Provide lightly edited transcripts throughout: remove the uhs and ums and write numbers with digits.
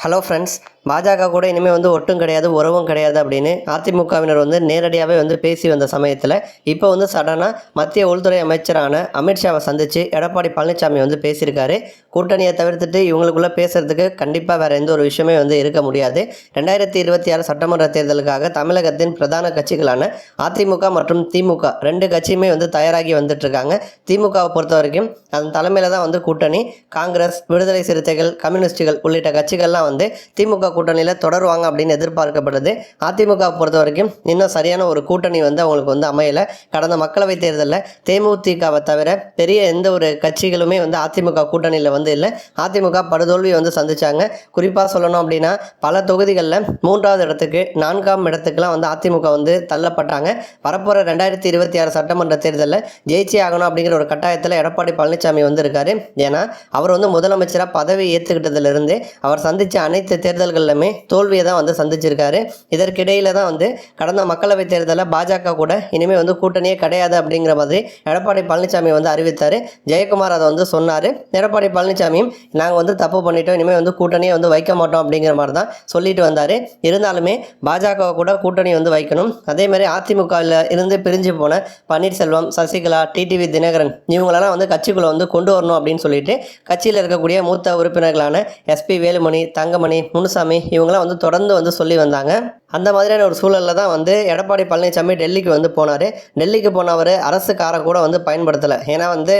Hello friends, பாஜக கூட இனிமேல் வந்து ஒட்டும் கிடையாது, உறவும் கிடையாது அப்படின்னு அதிமுகவினர் வந்து நேரடியாகவே வந்து பேசி வந்த சமயத்தில் இப்போ வந்து சடனாக மத்திய உள்துறை அமைச்சரான அமித்ஷாவை சந்தித்து எடப்பாடி பழனிசாமி வந்து பேசியிருக்காரு. கூட்டணியை தவிர்த்துட்டு இவங்களுக்குள்ளே பேசுகிறதுக்கு கண்டிப்பாக வேறு எந்த ஒரு விஷயமே வந்து இருக்க முடியாது. 2026 சட்டமன்ற தேர்தலுக்காக தமிழகத்தின் பிரதான கட்சிகளான அதிமுக மற்றும் திமுக ரெண்டு கட்சியுமே வந்து தயாராகி வந்துட்டுருக்காங்க. திமுகவை பொறுத்த வரைக்கும் அதன் தலைமையில் தான் வந்து கூட்டணி. காங்கிரஸ், விடுதலை சிறுத்தைகள், கம்யூனிஸ்டுகள் உள்ளிட்ட கட்சிகள்லாம் வந்து திமுக கூட்டணியில் தொடருவாங்க அப்படின்னு எதிர்பார்க்கப்படுது. அதிமுக பொறுத்த வரைக்கும் இன்னும் சரியான ஒரு கூட்டணி வந்து அவங்களுக்கு வந்து அமையலை. கடந்த மக்களவைத் தேர்தலில் தேமுதிகவை தவிர பெரிய எந்த ஒரு கட்சிகளுமே வந்து அதிமுக கூட்டணியில் வந்து இல்லை. அதிமுக படுதோல்வி வந்து சந்திச்சாங்க. குறிப்பாக சொல்லணும் அப்படின்னா பல தொகுதிகளில் 3வது இடத்துக்கு 4ஆம் இடத்துக்குலாம் வந்து அதிமுக வந்து தள்ளப்பட்டாங்க. வரப்போகிற 2026 சட்டமன்ற தேர்தலில் ஜெயிச்சே ஆகணும் அப்படிங்கிற ஒரு கட்டாயத்தில் எடப்பாடி பழனிசாமி வந்து இருக்காரு. ஏன்னா அவர் வந்து முதலமைச்சராக பதவி ஏற்றுக்கிட்டதிலிருந்து அவர் சந்தித்த அனைத்து தேர்தல்களிலுமே தோல்வியை தான் வந்து சந்திச்சிருக்காரு. இதற்கிடையில் தான் வந்து கடந்த மக்களவைத் தேர்தலில் பாஜக கூட இனிமேல் வந்து கூட்டணியே கிடையாது அப்படிங்கிற மாதிரி எடப்பாடி பழனிசாமி வந்து அறிவித்தார். ஜெயக்குமார் அதை வந்து சொன்னார். எடப்பாடி பழனிசாமியும் நாங்கள் வந்து தப்பு பண்ணிட்டோம், இனிமேல் வந்து கூட்டணியை வந்து வைக்க மாட்டோம் அப்படிங்கிற மாதிரி தான் சொல்லிட்டு வந்தார். இருந்தாலுமே பாஜக கூட கூட்டணி வந்து வைக்கணும். அதேமாதிரி அதிமுகவில் இருந்து பிரிஞ்சு போன பன்னீர்செல்வம், சசிகலா, டிடிவி தினகரன் இவங்களெல்லாம் வந்து கட்சிக்குள்ளே வந்து கொண்டு வரணும் அப்படின்னு சொல்லிட்டு கட்சியில் இருக்கக்கூடிய மூத்த உறுப்பினர்களான எஸ்பி வேலுமணி, தங்கமணி, முனுசாமி இவங்களாம் வந்து தொடர்ந்து வந்து சொல்லி வந்தாங்க. அந்த மாதிரியான ஒரு சூழலில் தான் வந்து எடப்பாடி பழனிசாமி டெல்லிக்கு வந்து போனார். டெல்லிக்கு போனவர் அரசு காரை கூட வந்து பயன்படுத்தலை. ஏன்னா வந்து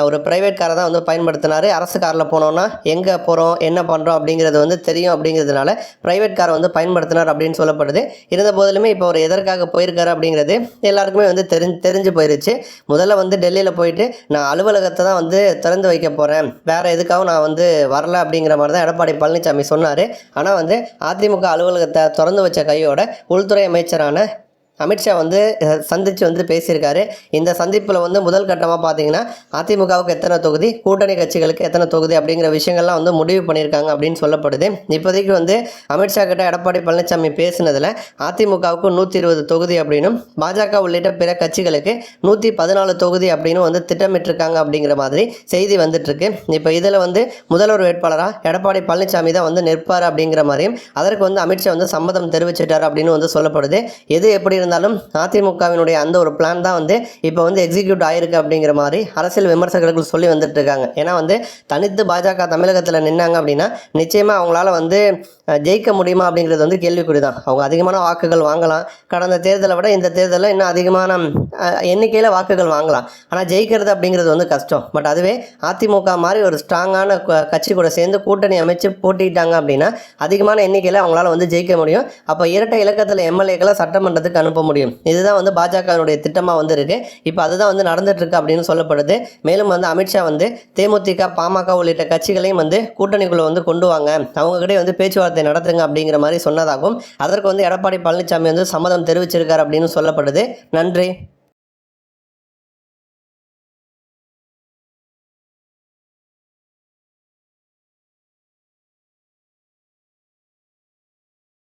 ஒரு ப்ரைவேட் காரை தான் வந்து பயன்படுத்தினார். அரசு காரில் போனோன்னா எங்கே போகிறோம், என்ன பண்ணுறோம் அப்படிங்கிறது வந்து தெரியும் அப்படிங்கிறதுனால ப்ரைவேட் காரை வந்து பயன்படுத்தினார் அப்படின்னு சொல்லப்படுது. இருந்த போதிலுமே இப்போ அவர் எதற்காக போயிருக்காரு அப்படிங்கிறது எல்லாருக்குமே வந்து தெரிஞ்சு போயிருச்சு. முதல்ல வந்து டெல்லியில் போயிட்டு நான் அலுவலகத்தை தான் வந்து திறந்து வைக்க போகிறேன், வேறு எதுக்காகவும் நான் வந்து வரல அப்படிங்கிற மாதிரி தான் எடப்பாடி பழனிசாமி சொன்னார். ஆனால் வந்து அதிமுக அலுவலகத்தை திறந்து வச்ச கையோட உள்துறை அமைச்சரான அமித்ஷா வந்து சந்தித்து வந்து பேசியிருக்காரு. இந்த சந்திப்பில் வந்து முதல் கட்டமாக பார்த்தீங்கன்னா அதிமுகவுக்கு எத்தனை தொகுதி, கூட்டணி கட்சிகளுக்கு எத்தனை தொகுதி அப்படிங்கிற விஷயங்கள்லாம் வந்து முடிவு பண்ணியிருக்காங்க அப்படின்னு சொல்லப்படுது. இப்போதைக்கு வந்து அமித்ஷா கிட்ட எடப்பாடி பழனிசாமி பேசினதில் அதிமுகவுக்கு 120 தொகுதி அப்படின்னும் பாஜக உள்ளிட்ட பிற கட்சிகளுக்கு 114 தொகுதி அப்படின்னு வந்து திட்டமிட்டிருக்காங்க அப்படிங்கிற மாதிரி செய்தி வந்துட்டுருக்கு. இப்போ இதில் வந்து முதல்வர் வேட்பாளராக எடப்பாடி பழனிசாமி தான் வந்து நிற்பார் அப்படிங்கிற மாதிரியும் அதற்கு வந்து அமித்ஷா வந்து சம்மதம் தெரிவிச்சிட்டார் அப்படின்னு வந்து சொல்லப்படுது. எது எப்படி இருந்தாலும் அதிமுகவினுடைய அந்த ஒரு பிளான் தான் வந்து இப்போ வந்து எக்ஸிக்யூட் ஆயிருக்கு அப்படிங்கிற மாதிரி அரசியல் விமர்சகர்கள் சொல்லி வந்துட்டு இருக்காங்க. ஏன்னா வந்து தனித்து பாஜக தமிழகத்தில் நின்னாங்க அப்படின்னா நிச்சயமாக அவங்களால வந்து ஜெயிக்க முடியுமா அப்படிங்கிறது வந்து கேள்விக்குறி தான். அவங்க அதிகமான வாக்குகள் வாங்கலாம், கடந்த தேர்தலை விட இந்த தேர்தலில் இன்னும் அதிகமான எண்ணிக்கையில் வாக்குகள் வாங்கலாம். ஆனால் ஜெயிக்கிறது அப்படிங்கிறது வந்து கஷ்டம். பட் அதுவே அதிமுக மாதிரி ஒரு ஸ்ட்ராங்கான கட்சி கூட சேர்ந்து கூட்டணி அமைச்சு போட்டிட்டாங்க அப்படின்னா அதிகமான எண்ணிக்கையில் அவங்களால வந்து ஜெயிக்க முடியும். அப்போ இரட்டை இலக்கத்தில் எம்எல்ஏக்களை சட்டமன்றத்துக்கு அனுப்ப முடியும். இதுதான் வந்து பாஜகவினுடைய திட்டமாக வந்து இருக்குது. இப்போ அதுதான் வந்து நடந்துட்டுருக்கு அப்படின்னு சொல்லப்படுது. மேலும் வந்து அமித்ஷா வந்து தேமுதிக, பாமக உள்ளிட்ட கட்சிகளையும் வந்து கூட்டணிக்குள்ளே வந்து கொண்டு வாங்க, அவங்ககிட்டே வந்து பேச்சுவார்த்தை நடத்துங்க அப்படிங்கிற மாதிரி சொன்னதாகவும் அதற்கு வந்து எடப்பாடி பழனிசாமி வந்து சம்மதம் தெரிவிச்சிருக்கார் அப்படின்னு சொல்லப்படுது. நன்றி.